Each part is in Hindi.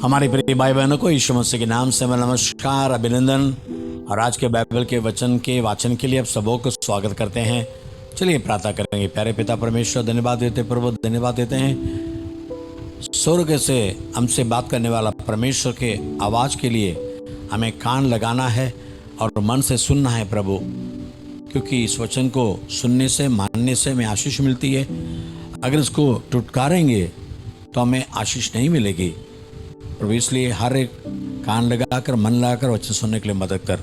हमारे प्रिय भाई बहनों को यीशु मसीह के नाम से मेरा नमस्कार, अभिनंदन। और आज के बाइबल के वचन के वाचन के लिए आप सबों को स्वागत करते हैं। चलिए प्रार्थना करेंगे। प्यारे पिता परमेश्वर, धन्यवाद देते प्रभु, धन्यवाद देते हैं स्वर्ग से हमसे बात करने वाला परमेश्वर के आवाज़ के लिए हमें कान लगाना है और मन से सुनना है प्रभु, क्योंकि इस वचन को सुनने से, मानने से हमें आशीष मिलती है। अगर इसको टुटकारेंगे तो हमें आशीष नहीं मिलेगी प्रभु। इसलिए हर एक कान लगाकर, मन लगाकर वचन सुनने के लिए मदद कर,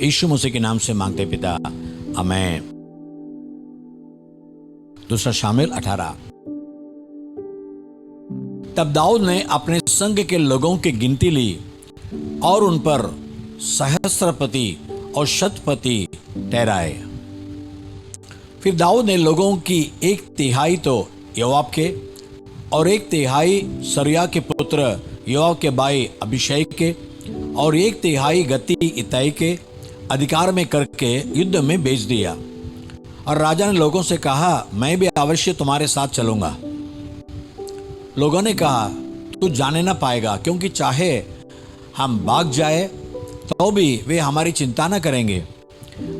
यीशु मसीह के नाम से मांगते पिता, आमीन। दूसरा शामिल 18। तब दाऊद ने अपने संग के लोगों की गिनती ली और उन पर सहस्त्रपति और शतपति ठहराए। फिर दाऊद ने लोगों की 1/3 तो योआब के और 1/3 सरूया के पुत्र योआब के भाई अभिषेक के और 1/3 गती इत्ताई के अधिकार में करके युद्ध में भेज दिया। और राजा ने लोगों से कहा, मैं भी अवश्य तुम्हारे साथ चलूंगा। लोगों ने कहा, तू जाने ना पाएगा, क्योंकि चाहे हम भाग जाए तो भी वे हमारी चिंता न करेंगे,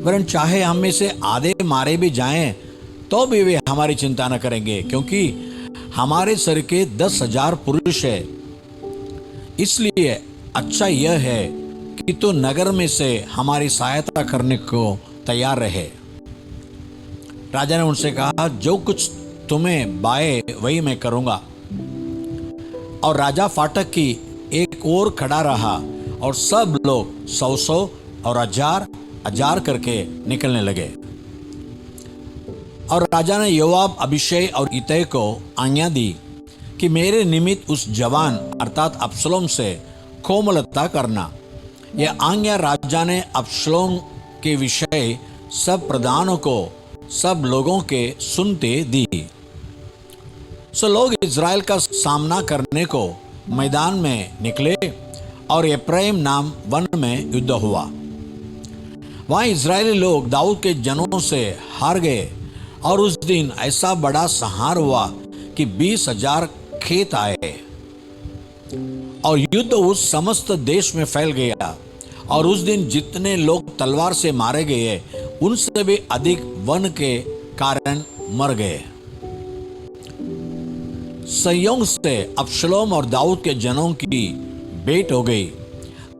वरन चाहे हम में से आधे मारे भी जाएं तो भी वे हमारी चिंता न करेंगे, क्योंकि हमारे सर के 10,000 पुरुष है। इसलिए अच्छा यह है कि तू नगर में से हमारी सहायता करने को तैयार रहे। राजा ने उनसे कहा, जो कुछ तुम्हें बाए वही मैं करूंगा। और राजा फाटक की एक ओर खड़ा रहा और सब लोग 100 और 1000 करके निकलने लगे। और राजा ने योआब, अभिषेक और इत्तै को आज्ञा दी कि मेरे निमित्त उस जवान अर्थात अबशालोम से कोमलता करना। यह आज्ञा राजा ने अबशालोम के विषय सब प्रधानों को, सब लोगों के सुनते दी। सो लोग इज़राइल का सामना करने को मैदान में निकले और एप्रैम नाम वन में युद्ध हुआ। वहां इज़राइली लोग दाऊद के जनों से हार गए और उस दिन ऐसा बड़ा संहार हुआ कि 20,000 खेत आए और युद्ध उस समस्त देश में फैल गया। और उस दिन जितने लोग तलवार से मारे गए उनसे भी अधिक वन के कारण मर गए। संयोग से अबशालोम और दाऊद के जनों की भेंट हो गई।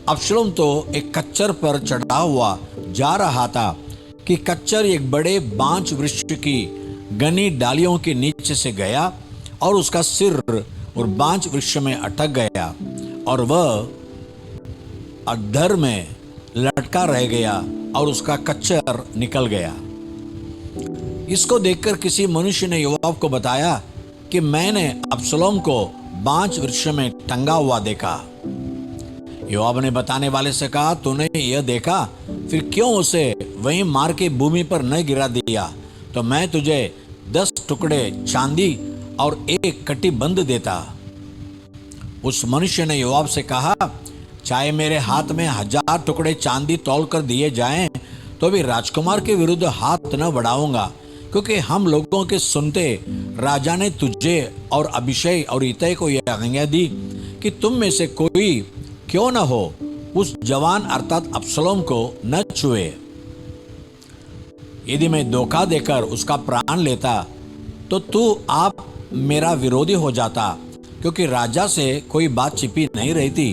अबशालोम तो एक कच्चर पर चढ़ा हुआ जा रहा था कि कच्चर एक बड़े बांज वृक्ष की घनी डालियों के नीचे से गया और उसका सिर और बांज वृक्ष में अटक गया और वह अधर में लटका रह गया और उसका कच्चर निकल गया। इसको देखकर किसी मनुष्य ने योआब को बताया कि मैंने अबशालोम को बांज वृक्ष में टंगा हुआ देखा। योआब ने बताने वाले से कहा, तूने यह देखा, फिर क्यों उसे वहीं मार के भूमि पर न गिरा दिया, तो मैं तुझे 10 टुकड़े चांदी और 1 कटिबंध देता। उस मनुष्य ने योआब से कहा, चाहे मेरे हाथ में 1000 टुकड़े चांदी तौल कर दिए जाएं, तो भी राजकुमार के विरुद्ध हाथ न बढ़ाऊंगा, क्योंकि हम लोगों के सुनते राजा ने तुझे और अभिषेक और इत्तै को यह आज्ञा दी कि तुम में से कोई क्यों न हो उस जवान अर्थात अबशालोम को न छुए। यदि मैं धोखा देकर उसका प्राण लेता तो तू आप मेरा विरोधी हो जाता, क्योंकि राजा से कोई बात छिपी नहीं रहती।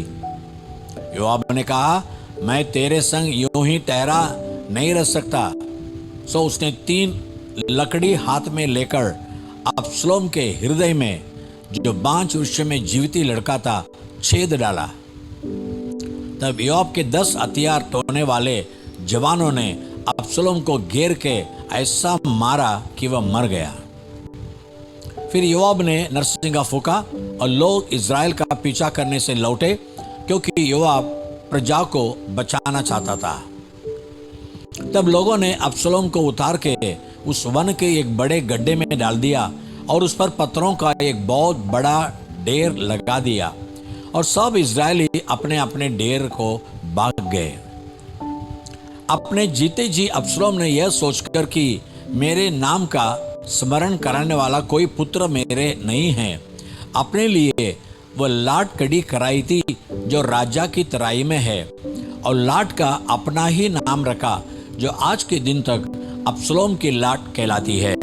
योआब ने कहा, मैं तेरे संग यूं ही ठहरा नहीं रह सकता। सो उसने 3 लकड़ी हाथ में लेकर अबशालोम के हृदय में, जो बांज वृक्ष में जीविती लड़का था, छेद डाला। तब योआब के 10 हथियार ढोने वाले जवानों ने अबशालोम को घेर के ऐसा मारा कि वह मर गया। फिर योआब ने नरसिंगा फूंका और लोग इज़राइल का पीछा करने से लौटे, क्योंकि योआब प्रजा को बचाना चाहता था। तब लोगों ने अबशालोम को उतार के उस वन के एक बड़े गड्ढे में डाल दिया और उस पर पत्थरों का एक बहुत बड़ा ढेर लगा दिया और सब इज़राइली अपने अपने ढेर को भाग गए। अपने जीते जी अबशालोम ने यह सोचकर कि मेरे नाम का स्मरण कराने वाला कोई पुत्र मेरे नहीं है, अपने लिए वह लाट कड़ी कराई थी जो राजा की तराई में है, और लाट का अपना ही नाम रखा जो आज के दिन तक अब्सलोम की लाट कहलाती है।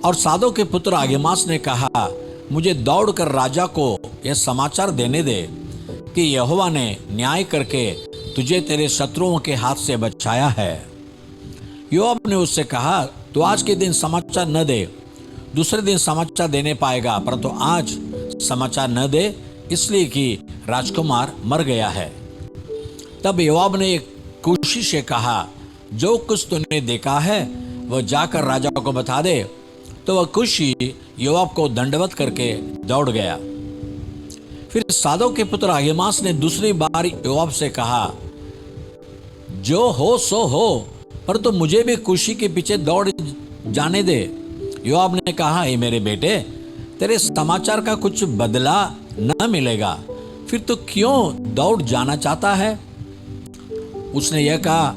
और सादो के पुत्र अहीमास ने कहा, मुझे दौड़कर राजा को यह समाचार देने दे कि यहोवा ने न्याय करके तुझे तेरे शत्रुओं के हाथ से बचाया है। योआब ने उससे कहा, तो आज के दिन समाचार न दे, दूसरे दिन समाचार देने पाएगा, परंतु आज समाचार न दे, इसलिए कि राजकुमार मर गया है। तब योआब ने एक कूशी से कहा, जो कुछ तूने देखा है वह जाकर राजा को बता दे। तो वह कूशी योआब को दंडवत करके दौड़ गया। फिर सादो के पुत्र अहीमास ने दूसरी बार योआब से कहा, जो हो सो हो, पर तो मुझे भी कूशी के पीछे दौड़ जाने दे। योआब ने कहा, हे मेरे बेटे, तेरे समाचार का कुछ बदला न मिलेगा, फिर तो क्यों दौड़ जाना चाहता है? उसने यह कहा,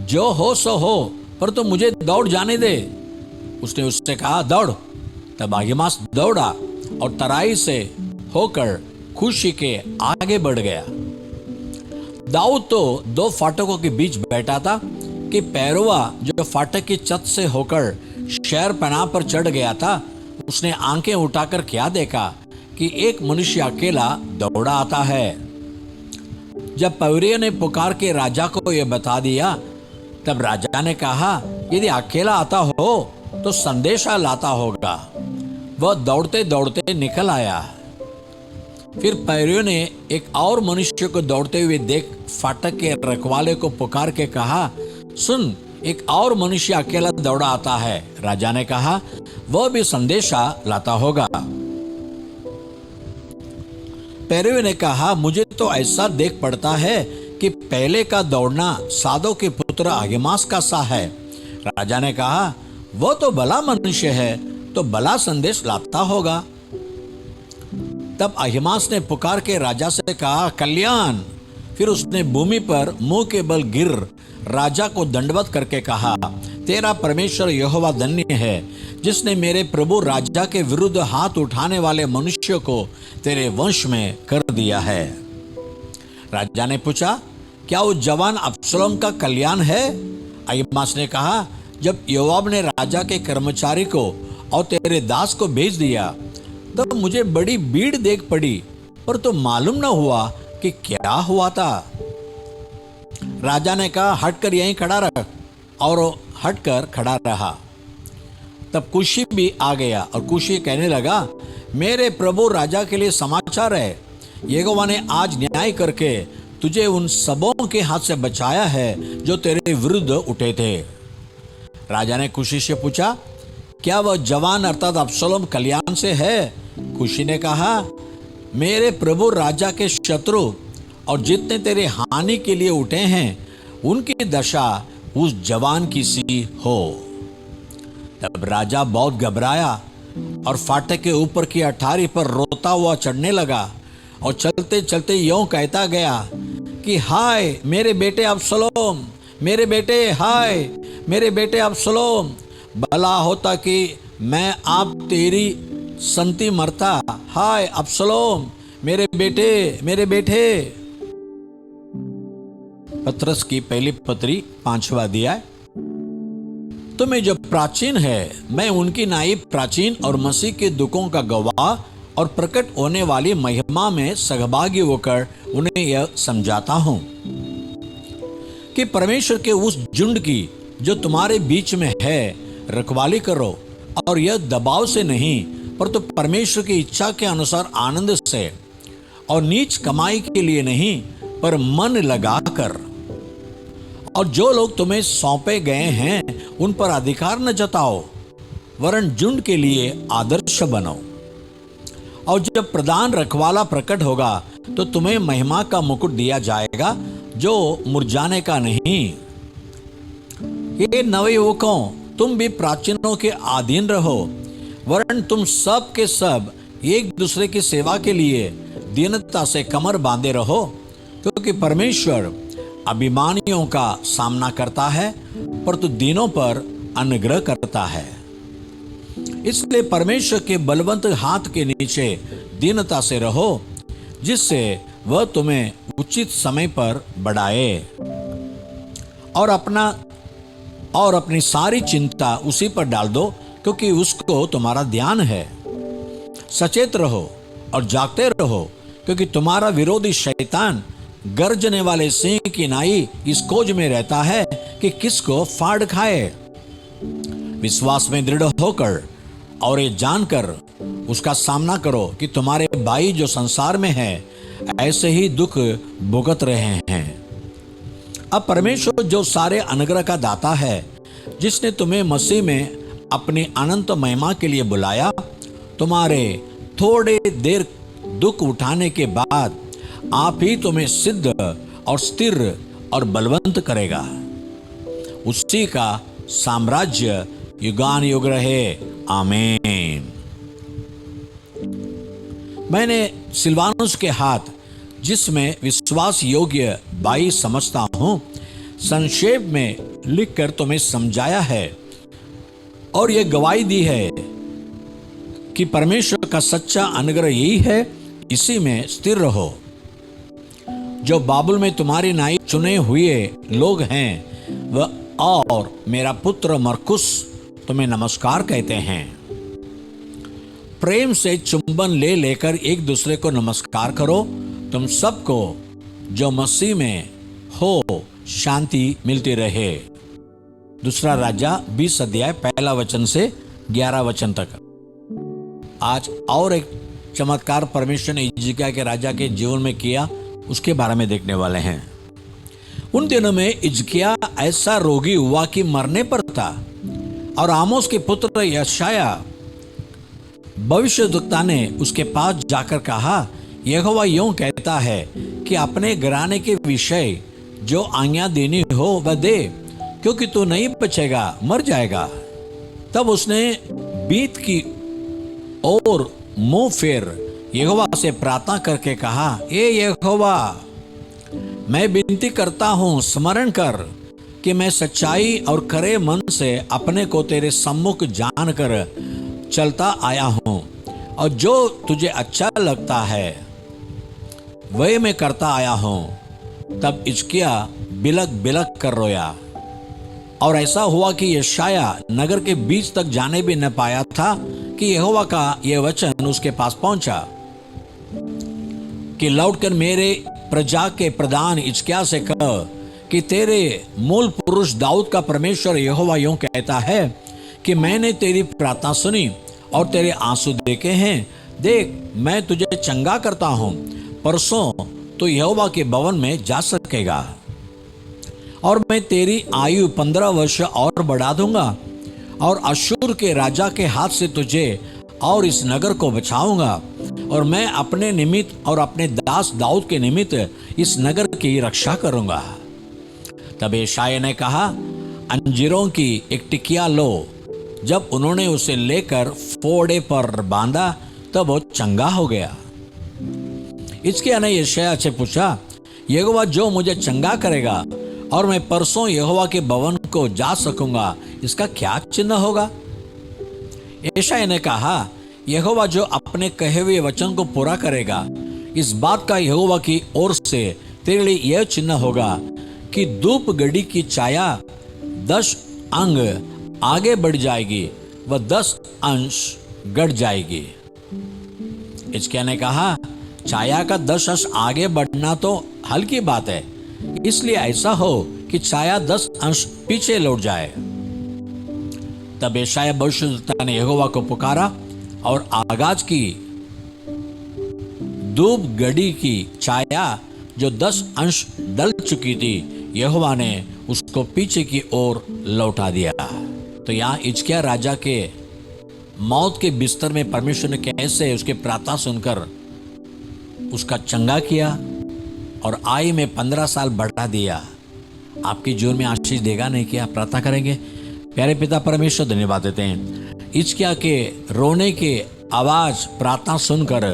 जो हो सो हो, पर तो मुझे दौड़ जाने दे। उसने उससे कहा, दौड़। तब अहीमास दौड़ा और तराई से होकर कूशी के आगे बढ़ गया। दाऊद तो दो फाटकों के बीच बैठा था कि पैरवा जो फाटक की छत से होकर शहर पनाह पर चढ़ गया था, उसने आंखें उठाकर क्या देखा कि एक मनुष्य अकेला दौड़ा आता है। जब पैरवे ने पुकार के राजा को यह बता दिया, तब राजा ने कहा, यदि अकेला आता हो तो संदेशा लाता होगा। वह दौड़ते दौड़ते निकल आया। फिर पैरवे ने एक और मनुष्य को दौड़ते हुए देख फाटक के रखवाले को पुकार के कहा, सुन, एक और मनुष्य अकेला दौड़ा आता है। राजा ने कहा, वह भी संदेशा लाता होगा। पैरवे ने कहा, मुझे तो ऐसा देख पड़ता है कि पहले का दौड़ना सादो के पुत्र अहीमास का सा है। राजा ने कहा, वो तो भला मनुष्य है, तो भला संदेश लाता होगा। तब अहीमास ने पुकार के राजा से कहा, कल्याण। फिर उसने भूमि पर मुंह के बल गिर राजा को दंडवत करके कहा, तेरा परमेश्वर यहोवा धन्य है, जिसने मेरे प्रभु राजा के विरुद्ध हाथ उठाने वाले मनुष्य को तेरे वंश में कर दिया है। राजा ने पूछा, क्या उस जवान अब्सलोम का कल्याण है? अहीमास ने कहा, जब योआब ने राजा के कर्मचारी को और तेरे दास को भेज दिया, तब मुझे बड़ी भीड़ देख पड़ी, पर तो मालूम न हुआ कि क्या हुआ था। राजा ने कहा, हटकर यहीं खड़ा रह, और हटकर खड़ा रहा। तब कूशी भी आ गया, और कूशी कहने लगा, मेरे प्रभु राजा के लिए समाचार है, यहोवा ने आज न्याय करके तुझे उन सबों के हाथ से बचाया है जो तेरे विरुद्ध उठे थे। राजा ने कूशी से पूछा, क्या वह जवान अर्थात अब्सलोम कल्याण से है? कूशी ने कहा, मेरे प्रभु राजा के शत्रु और जितने तेरे हानि के लिए उठे हैं, उनकी दशा उस जवान की सी हो। तब राजा बहुत घबराया और फाटक के ऊपर की अठारी पर रोता हुआ चढ़ने लगा, और चलते चलते यूं कहता गया कि हाय मेरे बेटे अब्सलोम, मेरे बेटे, हाय मेरे बेटे अब्सलोम, भला होता कि मैं आप तेरी संति मरता। हाय अब्सलोम, मेरे बेटे, मेरे बेटे। पत्रस की पहली पत्री 5वां अध्याय। तुम्हें जो प्राचीन है, मैं उनकी नाई प्राचीन और मसीह के दुखों का गवाह और प्रकट होने वाली महिमा में सहभागी होकर उन्हें यह समझाता हूं कि परमेश्वर के उस झुंड की जो तुम्हारे बीच में है रखवाली करो, और यह दबाव से नहीं, पर तो परमेश्वर की इच्छा के अनुसार आनंद से, और नीच कमाई के लिए नहीं, पर मन लगाकर। और जो लोग तुम्हें सौंपे गए हैं उन पर अधिकार न जताओ, वरन झुंड के लिए आदर्श बनो। और जब प्रधान रखवाला प्रकट होगा तो तुम्हें महिमा का मुकुट दिया जाएगा जो मुरझाने का नहीं। ये नवयुवकों, तुम भी प्राचीनों के अधीन रहो, वरन तुम सब के सब एक दूसरे की सेवा के लिए दीनता से कमर बांधे रहो, क्योंकि परमेश्वर अभिमानियों का सामना करता है, परंतु दीनों पर अनुग्रह करता है। इसलिए परमेश्वर के बलवंत हाथ के नीचे दीनता से रहो, जिससे वह तुम्हें उचित समय पर बढ़ाए, और अपनी सारी चिंता उसी पर डाल दो, क्योंकि उसको तुम्हारा ध्यान है। सचेत रहो और जागते रहो, क्योंकि तुम्हारा विरोधी शैतान गर्जने वाले सिंह की नाई इस खोज में रहता है कि किसको फाड़ खाए। विश्वास में दृढ़ होकर और ये जानकर उसका सामना करो कि तुम्हारे भाई जो संसार में है ऐसे ही दुख भुगत रहे हैं। अब परमेश्वर जो सारे अनुग्रह का दाता है, जिसने तुम्हें मसीह में अपनी अनंत महिमा के लिए बुलाया, तुम्हारे थोड़े देर दुख उठाने के बाद आप ही तुम्हें सिद्ध और स्थिर और बलवंत करेगा। उसी का साम्राज्य युगान युग रहे। आमीन। मैंने सिलवानुस के हाथ, जिसमें विश्वास योग्य भाई समझता हूं, संक्षेप में लिखकर तुम्हें समझाया है और यह गवाही दी है कि परमेश्वर का सच्चा अनुग्रह यही है, इसी में स्थिर रहो। जो बाबुल में तुम्हारी नाई चुने हुए लोग हैं, वह और मेरा पुत्र मरकुस तुम्हें नमस्कार कहते हैं। प्रेम से चुंबन ले लेकर एक दूसरे को नमस्कार करो। तुम सबको जो मसीह में हो शांति मिलती रहे। दूसरा राजा 20 अध्याय 1 वचन से 11 वचन तक। आज और एक चमत्कार परमेश्वर ने हिजकिय्याह के राजा के जीवन में किया, उसके बारे में देखने वाले हैं। उन दिनों में हिजकिय्याह ऐसा रोगी हुआ कि मरने पर था, और आमोस के पुत्र यशायाह भविष्यद्वक्ता ने उसके पास जाकर कहा, यहोवा यूं कहता है कि अपने घराने के विषय जो आज्ञा देनी हो वह दे, क्योंकि तू नहीं बचेगा, मर जाएगा। तब उसने बीत की और मुंह फेर यहोवा से प्रार्थना करके कहा, ए यहोवा, मैं विनती करता हूं, स्मरण कर कि मैं सच्चाई और खरे मन से अपने को तेरे सम्मुख जानकर चलता आया हूं, और जो तुझे अच्छा लगता है वही मैं करता आया हूं। तब हिजकिय्याह बिलक बिलक कर रोया, और ऐसा हुआ कि यशायाह नगर के बीच तक जाने भी न पाया था कि यहोवा का यह वचन उसके पास पहुंचा कि लौटकर मेरे प्रजा के प्रधान हिजकिय्याह से कह कि तेरे मूल पुरुष दाऊद का परमेश्वर यहोवा यूं कहता है कि मैंने तेरी प्रार्थना सुनी और तेरे आंसू देखे हैं। देख, मैं तुझे चंगा करता हूं। परसों तो यहोवा के भवन में जा सकेगा, और मैं तेरी आयु 15 वर्ष और बढ़ा दूंगा, और अश्शूर के राजा के हाथ से तुझे और इस नगर को बचाऊंगा, और मैं अपने निमित्त और अपने दास दाऊद के निमित्त इस नगर की रक्षा करूंगा। तब यशायाह ने कहा, अंजीरों की एक टिकिया लो। जब उन्होंने उसे लेकर फोड़े पर बांधा, तब वो चंगा हो गया। हिजकिय्याह ने यशायाह से पूछा, यहोवा जो मुझे चंगा करेगा और मैं परसों यहोवा के भवन को जा सकूंगा, इसका क्या चिन्ह होगा? यशायाह ने कहा, यहोवा जो अपने कहे हुए वचन को पूरा करेगा, इस बात का यहोवा की ओर से तेरे लिए यह चिन्ह होगा कि धूप घड़ी की छाया 10 अंग आगे बढ़ जाएगी, वह 10 अंश घट जाएगी। हिजकिय्याह ने कहा, छाया का 10 अंश आगे बढ़ना तो हल्की बात है, इसलिए ऐसा हो कि छाया 10 अंश पीछे लौट जाए। तब यशायाह भविष्यद्वक्ता ने यहोवा को पुकारा, और आगाज की धूप घड़ी की छाया जो 10 अंश ढल चुकी थी, यहोवा ने उसको पीछे की ओर लौटा दिया। तो यहाँ हिजकिय्याह राजा के मौत के बिस्तर में परमेश्वर ने कैसे उसके प्रार्थना सुनकर उसका चंगा किया और आयु में 15 साल बढ़ा दिया। आपकी जीवन में आशीष देगा नहीं क्या? प्रार्थना करेंगे। प्यारे पिता परमेश्वर, धन्यवाद देते हैं हिजकिय्याह के रोने के आवाज प्रार्थना सुनकर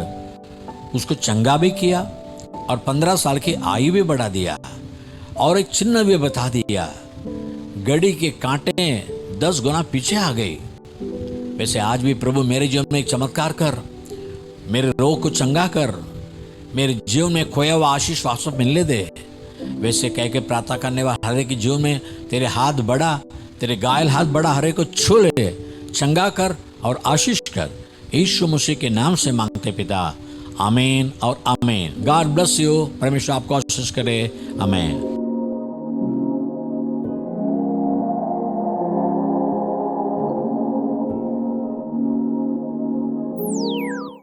उसको चंगा भी किया और 15 साल की आयु भी बढ़ा दिया, और एक चिन्ह भी बता दिया। घड़ी के कांटे 10 गुना पीछे आ गई। वैसे आज भी प्रभु मेरे जीवन में एक चमत्कार कर, मेरे रोग को चंगा कर, मेरे जीवन में खोया हुआ आशीष वापस मिलने दे। वैसे कह के प्रार्थना करने वाले हरे के जीवन में तेरे हाथ बढ़ा, तेरे घायल हाथ बढ़ा, हरे को छू ले, चंगा कर और आशीष कर। यीशु मसीह के नाम से मांगते पिता, आमीन और आमीन। God bless you. परमेश्वर आपको आशीष करे। आमीन।